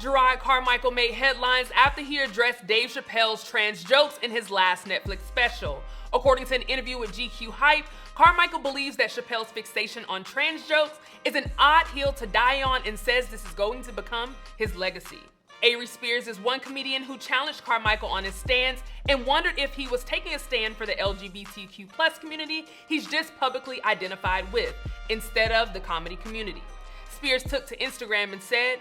Jerrod Carmichael made headlines after he addressed Dave Chappelle's trans jokes in his last Netflix special. According to an interview with GQ Hype, Carmichael believes that Chappelle's fixation on trans jokes is an odd hill to die on and says this is going to become his legacy. Aries is one comedian who challenged Carmichael on his stance and wondered if he was taking a stand for the LGBTQ plus community he's just publicly identified with, instead of the comedy community. Spears took to Instagram and said,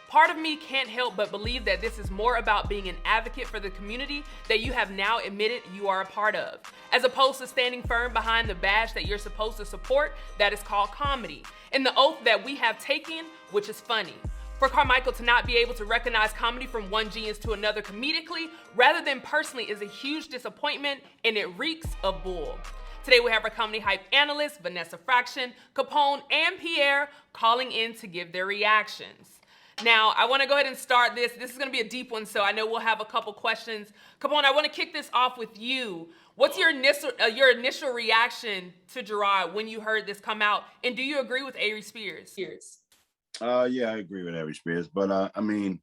"Part of me can't help but believe that this is more about being an advocate for the community that you have now admitted you are a part of, as opposed to standing firm behind the badge that you're supposed to support that is called comedy, and the oath that we have taken, which is funny." For Carmichael to not be able to recognize comedy from one genius to another comedically, rather than personally, is a huge disappointment, and it reeks of bull. Today we have our comedy hype analysts, Vanessa Fraction, Capone, and Pierre calling in to give their reactions. Now, I want to go ahead and start this. This is going to be a deep one, so I know we'll have a couple questions. Capone, I want to kick this off with you. What's your initial reaction to Gerard when you heard this come out, and do you agree with Aries Spears? Yeah, I agree with Aries Spears, but I mean,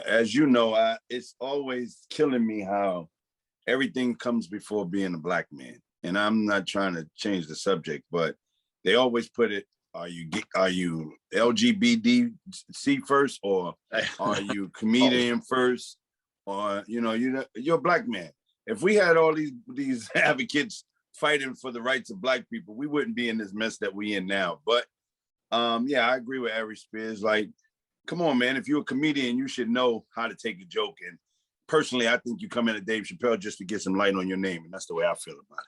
as you know, it's always killing me how everything comes before being a black man. And I'm not trying to change the subject, but they always put it: are you LGBT first, or are you comedian first, or you're a black man? If we had all these advocates fighting for the rights of black people, we wouldn't be in this mess that we in now. But yeah, I agree with Aries Spears. Like, come on, man. If you're a comedian, you should know how to take a joke. And personally, I think you come in at Dave Chappelle just to get some light on your name. And that's the way I feel about it.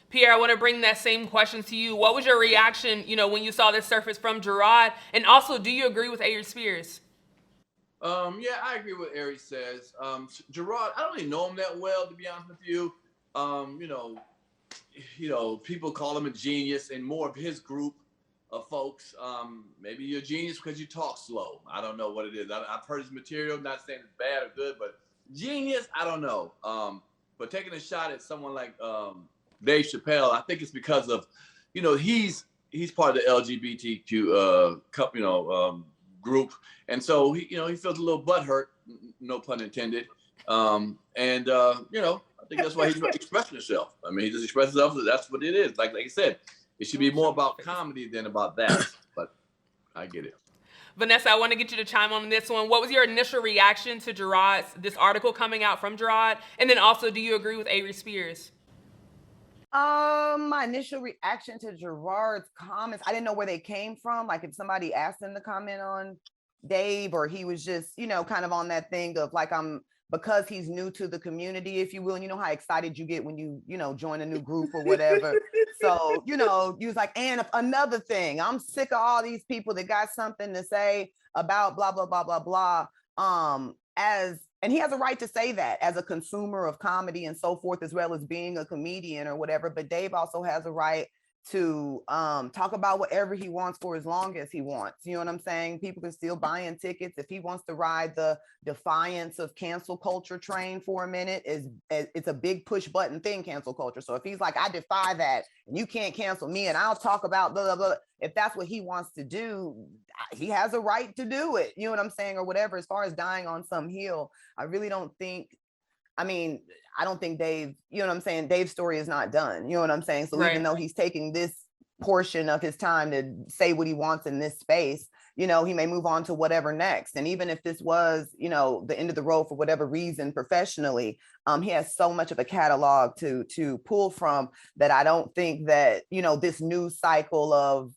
Pierre, I want to bring that same question to you. What was your reaction, when you saw this surface from Gerard? And also, do you agree with Aries Spears? Yeah, I agree with Aries says. Gerard, I don't really know him that well, to be honest with you. People call him a genius, and more of his group of folks. Maybe you're a genius because you talk slow. I don't know what it is. I've heard his material, not saying it's bad or good, but genius, I don't know. But taking a shot at someone like Dave Chappelle, I think it's because of, he's part of the LGBTQ group, and so he feels a little butthurt, no pun intended. I think that's why he's expressing himself. I mean, he just expresses himself. That's what it is. Like I said, it should be more about comedy than about that. But I get it. Vanessa, I want to get you to chime on this one. What was your initial reaction to this article coming out from Gerard? And then also, do you agree with Aries Spears? My initial reaction to Gerard's comments, I didn't know where they came from. Like, if somebody asked him to comment on Dave, or he was just, kind of on that thing of like, because he's new to the community, if you will, and you know how excited you get when you join a new group or whatever. So, he was like, and another thing, I'm sick of all these people that got something to say about blah, blah, blah, blah, blah. And he has a right to say that as a consumer of comedy and so forth, as well as being a comedian or whatever. But Dave also has a right to talk about whatever he wants for as long as he wants. You know what I'm saying? People can still buy in tickets. If he wants to ride the defiance of cancel culture train for a minute, it's a big push button thing, cancel culture. So if he's like, I defy that, and you can't cancel me, and I'll talk about blah, blah, blah. If that's what he wants to do, he has a right to do it. You know what I'm saying? Or whatever. As far as dying on some hill, I really don't think, I don't think Dave, Dave's story is not done. You know what I'm saying? So even though he's taking this portion of his time to say what he wants in this space, he may move on to whatever next. And even if this was, the end of the road for whatever reason professionally, he has so much of a catalog to pull from that I don't think that, this news cycle of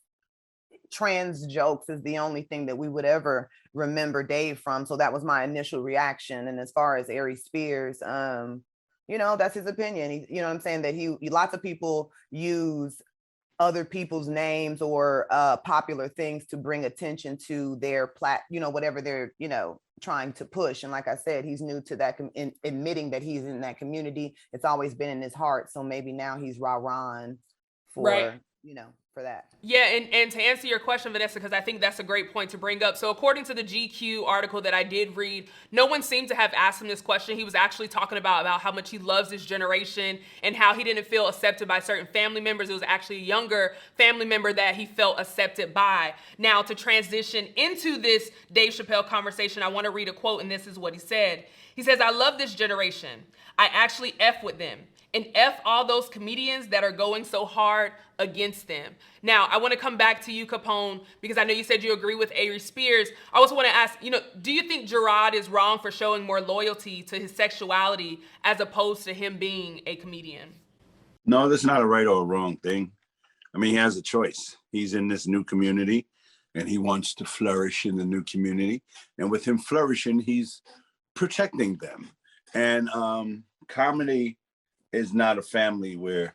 trans jokes is the only thing that we would ever remember Dave from. So that was my initial reaction. And as far as Aries Spears, that's his opinion. That lots of people use other people's names or popular things to bring attention to their whatever they're, trying to push. And like I said, he's new to that, admitting that he's in that community. It's always been in his heart. So maybe now he's rah-rahing for for that. Yeah, and to answer your question, Vanessa, because I think that's a great point to bring up. So according to the GQ article that I did read, no one seemed to have asked him this question. He was actually talking about how much he loves his generation and how he didn't feel accepted by certain family members. It was actually a younger family member that he felt accepted by. Now, to transition into this Dave Chappelle conversation, I want to read a quote, and this is what he said. He says, "I love this generation. I actually F with them. And F all those comedians that are going so hard against them." Now, I want to come back to you, Capone, because I know you said you agree with Aries Spears. I also want to ask, do you think Gerard is wrong for showing more loyalty to his sexuality as opposed to him being a comedian? No, that's not a right or a wrong thing. I mean, he has a choice. He's in this new community and he wants to flourish in the new community. And with him flourishing, he's protecting them. And comedy is not a family where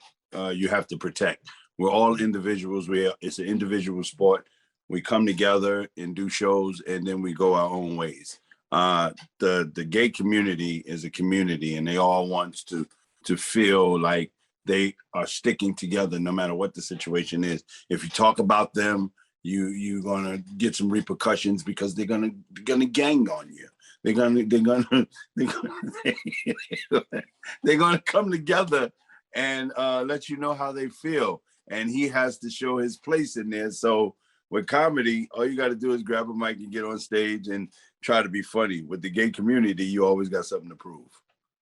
you have to protect. We're all individuals. It's an individual sport. We come together and do shows, and then we go our own ways. The gay community is a community, and they all want to feel like they are sticking together no matter what the situation is. If you talk about them, you're gonna get some repercussions because they're gonna gang on you. They're gonna come together and let you know how they feel. And he has to show his place in there. So with comedy, all you got to do is grab a mic and get on stage and try to be funny. With the gay community, you always got something to prove.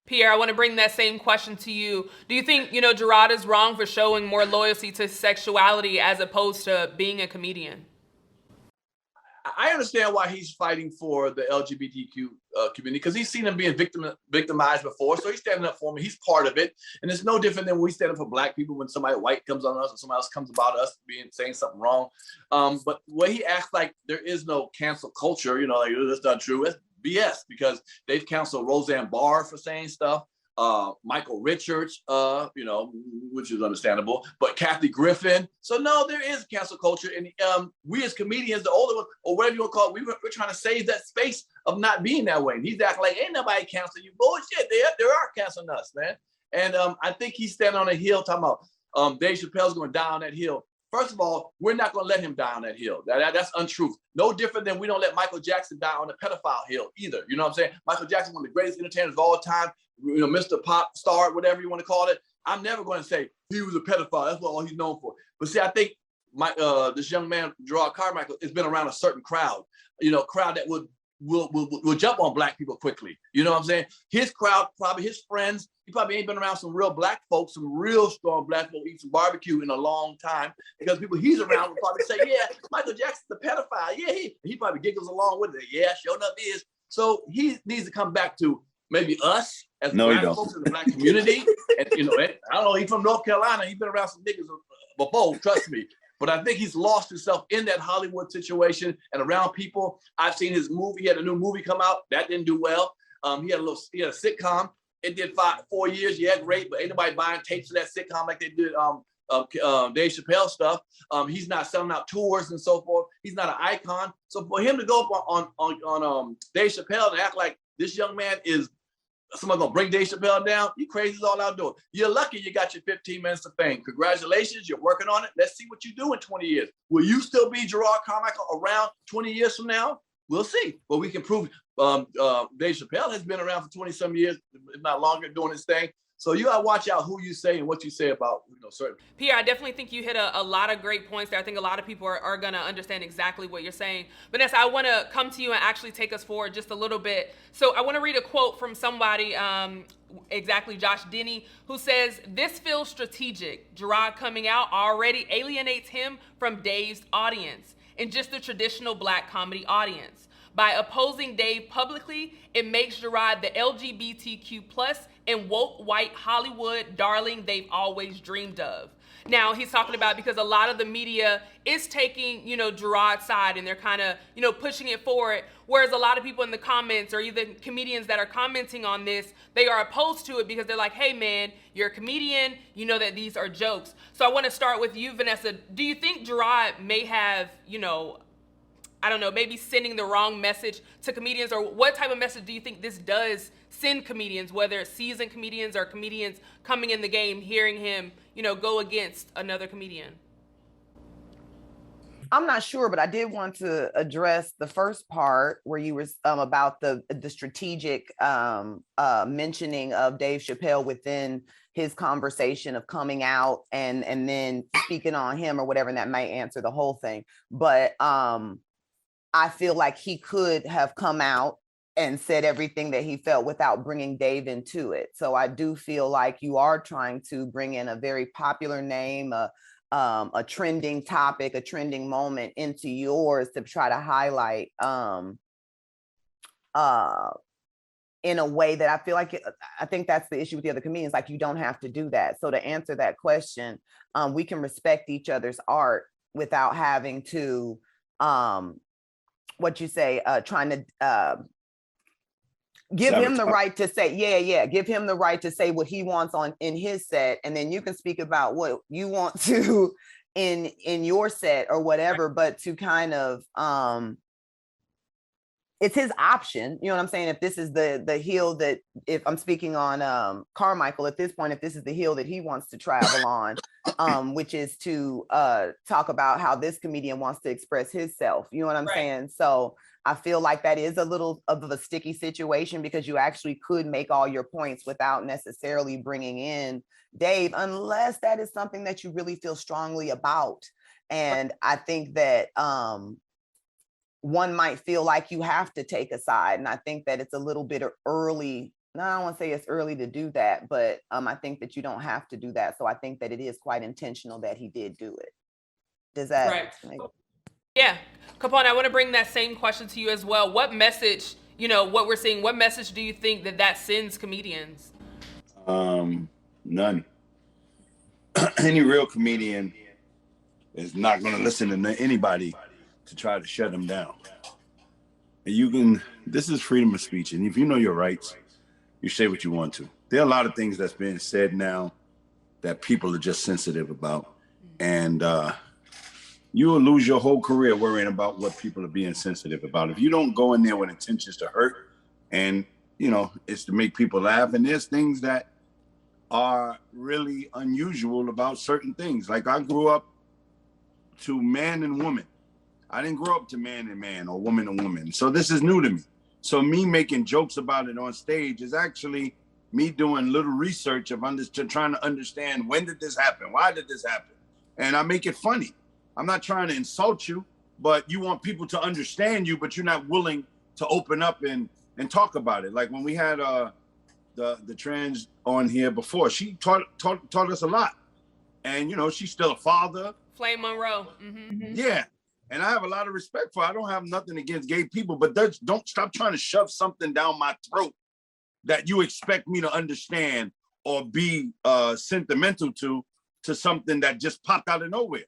Pierre, I want to bring that same question to you. Do you think, Gerard is wrong for showing more loyalty to sexuality as opposed to being a comedian? I understand why he's fighting for the LGBTQ community, because he's seen them being victimized before. So he's standing up for me. He's part of it. And it's no different than when we stand up for Black people when somebody white comes on us or somebody else comes about us saying something wrong. But when he acts like there is no cancel culture, like that's not true. It's BS, because they've canceled Roseanne Barr for saying stuff. Michael Richards, which is understandable, but Kathy Griffin. So no, there is cancel culture, and we as comedians, the older ones, or whatever you want to call it, we're trying to save that space of not being that way. And he's acting like ain't nobody canceling you. Bullshit, they are canceling us, man. And I think he's standing on a hill talking about Dave Chappelle's going to die on that hill. First of all, we're not going to let him die on that hill. That's untruth. No different than we don't let Michael Jackson die on the pedophile hill either. You know what I'm saying? Michael Jackson, one of the greatest entertainers of all time, Mr. Pop Star, whatever you want to call it. I'm never going to say he was a pedophile. That's what all he's known for. But see, I think this young man, Jerrod Carmichael, has been around a certain crowd, crowd that will jump on Black people quickly. You know what I'm saying? His crowd, probably his friends, he probably ain't been around some real Black folks, some real strong Black folks eat some barbecue in a long time, because people he's around will probably say, yeah, Michael Jackson's the pedophile. Yeah, he probably giggles along with it. Yeah, sure enough is. So he needs to come back to maybe us as Black folks in the Black community. And I don't know, he's from North Carolina. He's been around some niggas before, trust me. But I think he's lost himself in that Hollywood situation and around people. I've seen his movie. He had a new movie come out. That didn't do well. He had a sitcom. It did 4 years. Yeah, great. But ain't nobody buying tapes of that sitcom like they did Dave Chappelle stuff. He's not selling out tours and so forth. He's not an icon. So for him to go up on Dave Chappelle and act like this young man is somebody gonna bring Dave Chappelle down, you crazy as all outdoors. You're lucky you got your 15 minutes of fame. Congratulations, you're working on it. Let's see what you do in 20 years. Will you still be Jerrod Carmichael around 20 years from now? We'll see. But we can prove Dave Chappelle has been around for 20 some years, if not longer, doing his thing. So you gotta watch out who you say and what you say about certain. Pierre, I definitely think you hit a lot of great points there. I think a lot of people are gonna understand exactly what you're saying. Vanessa, I want to come to you and actually take us forward just a little bit. So I want to read a quote from somebody, exactly Josh Denny, who says, "This feels strategic. Gerard coming out already alienates him from Dave's audience and just the traditional Black comedy audience. By opposing Dave publicly, it makes Gerard the LGBTQ plus and woke white Hollywood darling they've always dreamed of." Now, he's talking about because a lot of the media is taking, Gerard's side and they're kind of, pushing it forward. Whereas a lot of people in the comments or even comedians that are commenting on this, they are opposed to it because they're like, hey, man, you're a comedian. You know that these are jokes. So I want to start with you, Vanessa. Do you think Gerard may have, I don't know, maybe sending the wrong message to comedians, or what type of message do you think this does send comedians, whether it's seasoned comedians or comedians coming in the game, hearing him, go against another comedian? I'm not sure, but I did want to address the first part where you were about the strategic mentioning of Dave Chappelle within his conversation of coming out and then speaking on him or whatever, and that might answer the whole thing. But I feel like he could have come out and said everything that he felt without bringing Dave into it. So I do feel like you are trying to bring in a very popular name, a trending topic, a trending moment into yours to try to highlight in a way that I feel like I think that's the issue with the other comedians. Like, you don't have to do that. So to answer that question, we can respect each other's art without having to what you say, trying to give him the right to say, give him the right to say what he wants in his set, and then you can speak about what you want to in your set or whatever, but to kind of it's his option, you know what I'm saying? If this is the hill that, if I'm speaking on Carmichael at this point, if this is the hill that he wants to travel on, which is to talk about how this comedian wants to express himself, you know what I'm saying? So I feel like that is a little of a sticky situation, because you actually could make all your points without necessarily bringing in Dave, unless that is something that you really feel strongly about. And I think that one might feel like you have to take a side. And I think that it's a little bit early. No, I don't want to say it's early to do that, but I think that you don't have to do that. So I think that it is quite intentional that he did do it. Does that make... Yeah. Capone, I want to bring that same question to you as well. What message, what we're seeing, what message do you think that sends comedians? None. Any real comedian is not going to listen to anybody to try to shut them down. And this is freedom of speech. And if you know your rights, you say what you want to. There are a lot of things that's being said now that people are just sensitive about. And you will lose your whole career worrying about what people are being sensitive about. If you don't go in there with intentions to hurt, and it's to make people laugh. And there's things that are really unusual about certain things. Like, I grew up to man and woman. I didn't grow up to man and man or woman and woman. So this is new to me. So me making jokes about it on stage is actually me doing little research of trying to understand, when did this happen? Why did this happen? And I make it funny. I'm not trying to insult you, but you want people to understand you, but you're not willing to open up and talk about it. Like when we had the trans on here before, she taught us a lot. And she's still a father. Flame Monroe. Mm-hmm. Yeah. And I have a lot of respect for her. I don't have nothing against gay people, but don't stop trying to shove something down my throat that you expect me to understand or be sentimental to something that just popped out of nowhere.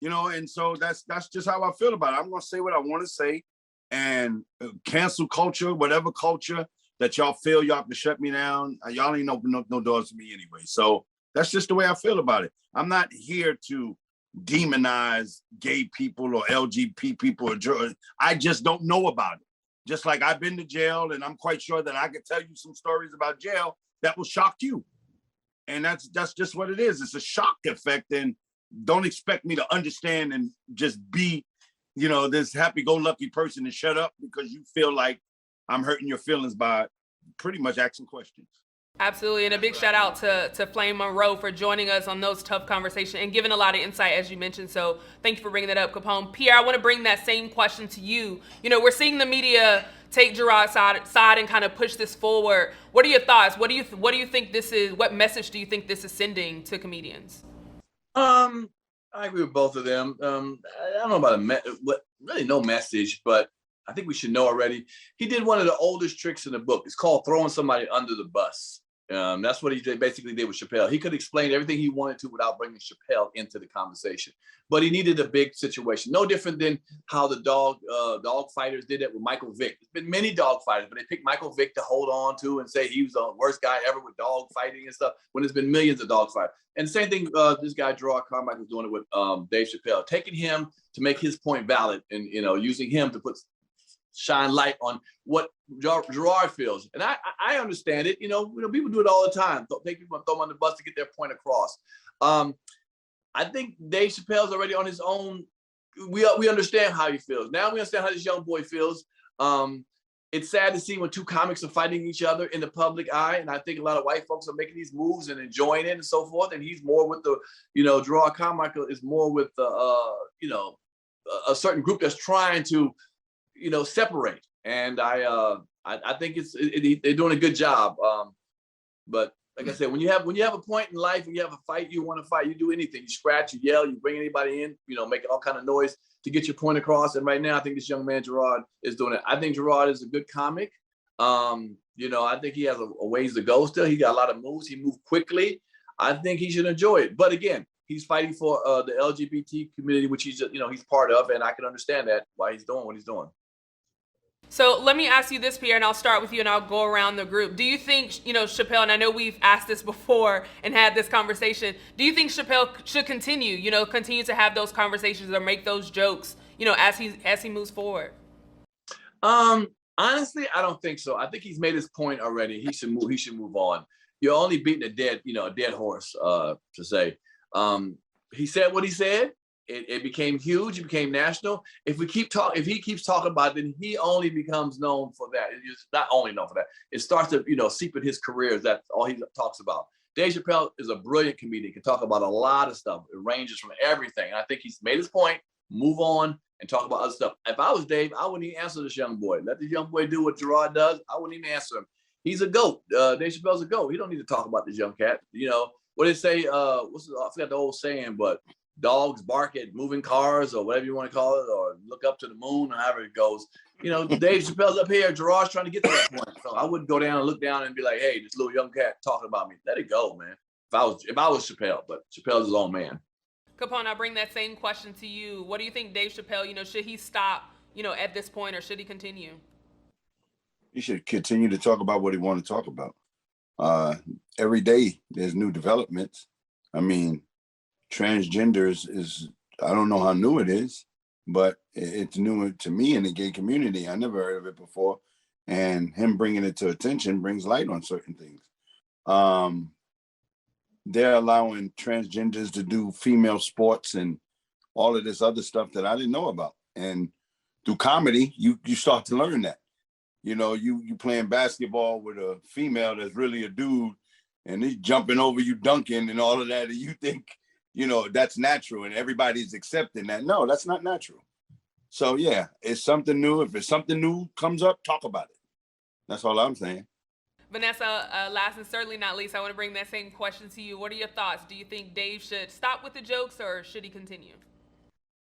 And so that's just how I feel about it. I'm going to say what I want to say, and cancel culture, whatever culture that y'all feel y'all can shut me down, y'all ain't open no doors to me anyway. So that's just the way I feel about it. I'm not here to demonize gay people or LGBT people. I just don't know about it. Just like I've been to jail, and I'm quite sure that I could tell you some stories about jail that will shock you. And that's just what it is. It's a shock effect, and don't expect me to understand and just be, this happy-go-lucky person and shut up because you feel like I'm hurting your feelings by pretty much asking questions. Absolutely. And a big shout out to Flame Monroe for joining us on those tough conversations and giving a lot of insight, as you mentioned. So thank you for bringing that up, Capone. Pierre, I want to bring that same question to you. We're seeing the media take Gerard's side and kind of push this forward. What are your thoughts? What do you think this is? What message do you think this is sending to comedians? I agree with both of them. I don't know about really no message, but I think we should know already. He did one of the oldest tricks in the book. It's called throwing somebody under the bus. That's what he basically did with Chappelle. He could explain everything he wanted to without bringing Chappelle into the conversation. But he needed a big situation. No different than how the dog fighters did it with Michael Vick. There's been many dog fighters, but they picked Michael Vick to hold on to and say he was the worst guy ever with dog fighting and stuff, when there's been millions of dog fighters. And the same thing, this guy, Jerrod Carmichael, was doing it with Dave Chappelle, taking him to make his point valid and, using him to shine light on what Gerard feels. And I understand it. People do it all the time. Take people and throw them on the bus to get their point across. I think Dave Chappelle's already on his own we understand how he feels. Now we understand how this young boy feels. It's sad to see when two comics are fighting each other in the public eye. And I think a lot of white folks are making these moves and enjoying it and so forth. And he's more with the, Jerrod Carmichael is more with the, a certain group that's trying to, separate. And I think they're doing a good job. But like I said, when you have a point in life, when you have a fight, you want to fight, you do anything. You scratch, you yell, you bring anybody in, making all kind of noise to get your point across. And right now, I think this young man, Gerard, is doing it. I think Gerard is a good comic. I think he has a ways to go still. He got a lot of moves. He moved quickly. I think he should enjoy it. But again, he's fighting for the LGBT community, which he's part of. And I can understand that, why he's doing what he's doing. So let me ask you this, Pierre, and I'll start with you and I'll go around the group. Do you think, Chappelle, and I know we've asked this before and had this conversation, do you think Chappelle should continue to have those conversations or make those jokes, as he moves forward? Honestly, I don't think so. I think he's made his point already. He should move on. You're only beating a dead horse, to say. He said what he said. It became huge. It became national. If he keeps talking about it, then he only becomes known for that. It's not only known for that. It starts to, seep in his career. That's all he talks about. Dave Chappelle is a brilliant comedian. He can talk about a lot of stuff. It ranges from everything. And I think he's made his point, move on, and talk about other stuff. If I was Dave, I wouldn't even answer this young boy. Let this young boy do what Gerard does. I wouldn't even answer him. He's a GOAT. Dave Chappelle's a GOAT. He don't need to talk about this young cat. What they say, I forgot the old saying, but dogs bark at moving cars or whatever you want to call it, or look up to the moon, or however it goes. Dave Chappelle's up here, Gerard's trying to get to that point. So I wouldn't go down and look down and be like, hey, this little young cat talking about me. Let it go, man. If I was Chappelle, but Chappelle's his own man. Capone, I'll bring that same question to you. What do you think Dave Chappelle, should he stop, at this point, or should he continue? He should continue to talk about what he wants to talk about. Every day there's new developments. I mean, transgenders is, I don't know how new it is, but it's new to me in the gay community. I never heard of it before. And him bringing it to attention brings light on certain things. They're allowing transgenders to do female sports and all of this other stuff that I didn't know about. And through comedy, you start to learn that. You playing basketball with a female that's really a dude, and he's jumping over you, dunking and all of that, and you think, that's natural and everybody's accepting that. No, that's not natural. So yeah, it's something new. If it's something new comes up, talk about it. That's all I'm saying. Vanessa, last and certainly not least, I want to bring that same question to you. What are your thoughts? Do you think Dave should stop with the jokes, or should he continue?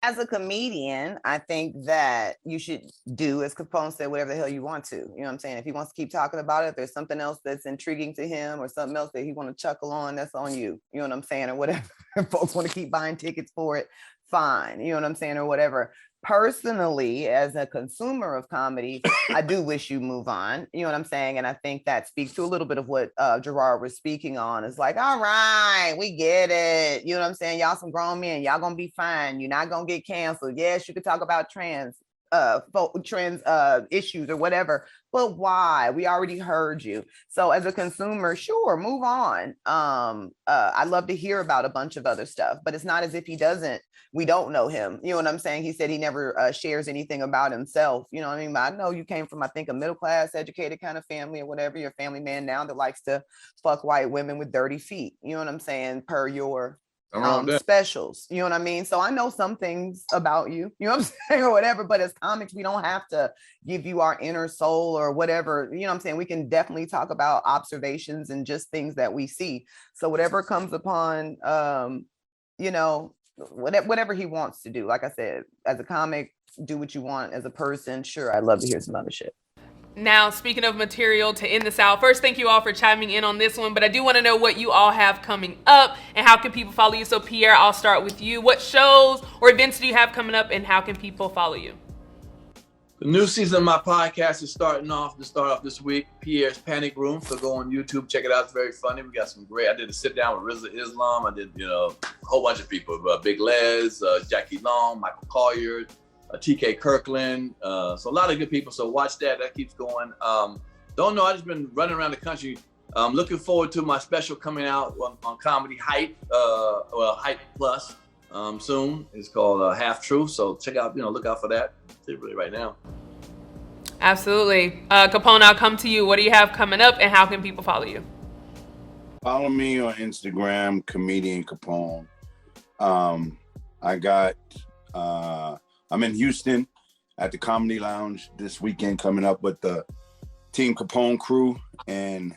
As a comedian, I think that you should do, as Capone said, whatever the hell you want to. You know what I'm saying? If he wants to keep talking about it, if there's something else that's intriguing to him or something else that he want to chuckle on, that's on you. You know what I'm saying? Or whatever. If folks want to keep buying tickets for it, fine. You know what I'm saying? Or whatever. Personally, as a consumer of comedy, I do wish you move on. You know what I'm saying? And I think that speaks to a little bit of what Gerard was speaking on. It's like, all right, we get it. You know what I'm saying? Y'all some grown men. Y'all gonna be fine. You're not gonna get canceled. Yes, you could talk about trans issues or whatever, but why? We already heard you. So as a consumer, sure, move on. I'd love to hear about a bunch of other stuff, but it's not as if we don't know him. You know what I'm saying? He said he never shares anything about himself. You know what I mean? But I know you came from, I think, a middle-class educated kind of family or whatever. You're a family man now that likes to fuck white women with dirty feet. You know what I'm saying? Per your specials, you know what I mean? So I know some things about you, you know what I'm saying, or whatever, but as comics, we don't have to give you our inner soul or whatever, you know what I'm saying? We can definitely talk about observations and just things that we see. So whatever comes upon, whatever he wants to do, like I said, as a comic, do what you want. As a person, sure, I'd love to hear some other shit. Now, speaking of material to end this out, first, thank you all for chiming in on this one, but I do want to know what you all have coming up and how can people follow you. So Pierre, I'll start with you. What shows or events do you have coming up and how can people follow you? The new season of my podcast is starting off this week, Pierre's Panic Room. So go on YouTube, check it out. It's very funny. We got some I did a sit down with Rizza Islam. I did, a whole bunch of people, Big Les, Jackie Long, Michael Collier, TK Kirkland, so a lot of good people. So watch that keeps going. Don't know, I've just been running around the country. Looking forward to my special coming out on Comedy Hype, Hype Plus. soon. It's called Half Truth. So check out, look out for that. Really right now. Absolutely. Capone, I'll come to you. What do you have coming up, and how can people follow you? Follow me on Instagram, Comedian Capone. I'm in Houston at the Comedy Lounge this weekend, coming up with the Team Capone crew. And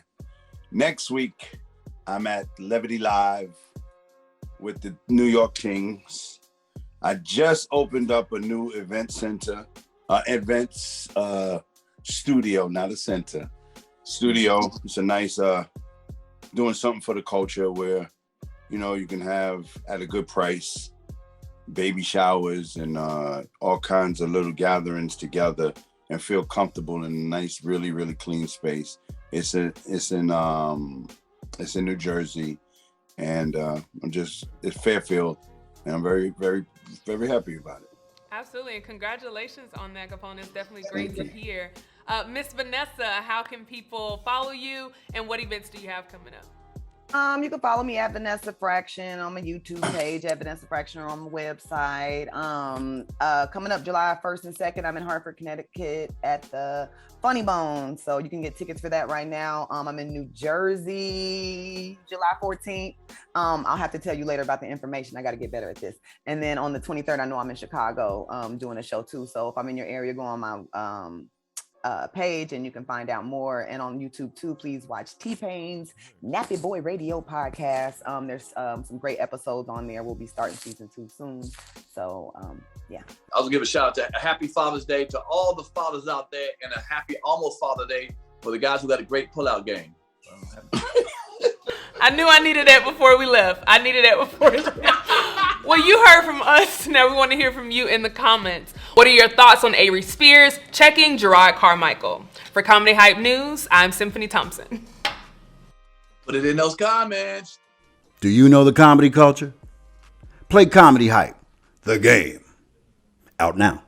next week, I'm at Levity Live with the New York Kings. I just opened up a new events studio, not a center. Studio. It's a nice, doing something for the culture where, you can have at a good price, baby showers and all kinds of little gatherings together and feel comfortable in a nice, really, really clean space. It's in New Jersey, and it's Fairfield, and I'm very, very, very happy about it. Absolutely, and congratulations on that, Capone. It's definitely great to hear. Miss Vanessa, how can people follow you, and what events do you have coming up? You can follow me at Vanessa Fraction on my YouTube page, at Vanessa Fraction, or on my website. Coming up July 1st and 2nd, I'm in Hartford, Connecticut at the Funny Bone. So you can get tickets for that right now. I'm in New Jersey, July 14th. I'll have to tell you later about the information. I got to get better at this. And then on the 23rd, I know I'm in Chicago doing a show too. So if I'm in your area, go on my page and you can find out more. And on YouTube too, please watch T-Pain's Nappy Boy Radio podcast. There's some great episodes on there. We'll be starting season 2 soon. So yeah. I was gonna give a shout out to a happy Father's Day to all the fathers out there, and a happy almost Father Day for the guys who got a great pullout game. I knew I needed that before we left. Well, you heard from us. Now we want to hear from you in the comments. What are your thoughts on Aries Spears checking Jerrod Carmichael? For Comedy Hype News, I'm Symphony Thompson. Put it in those comments. Do you know the comedy culture? Play Comedy Hype, the game. Out now.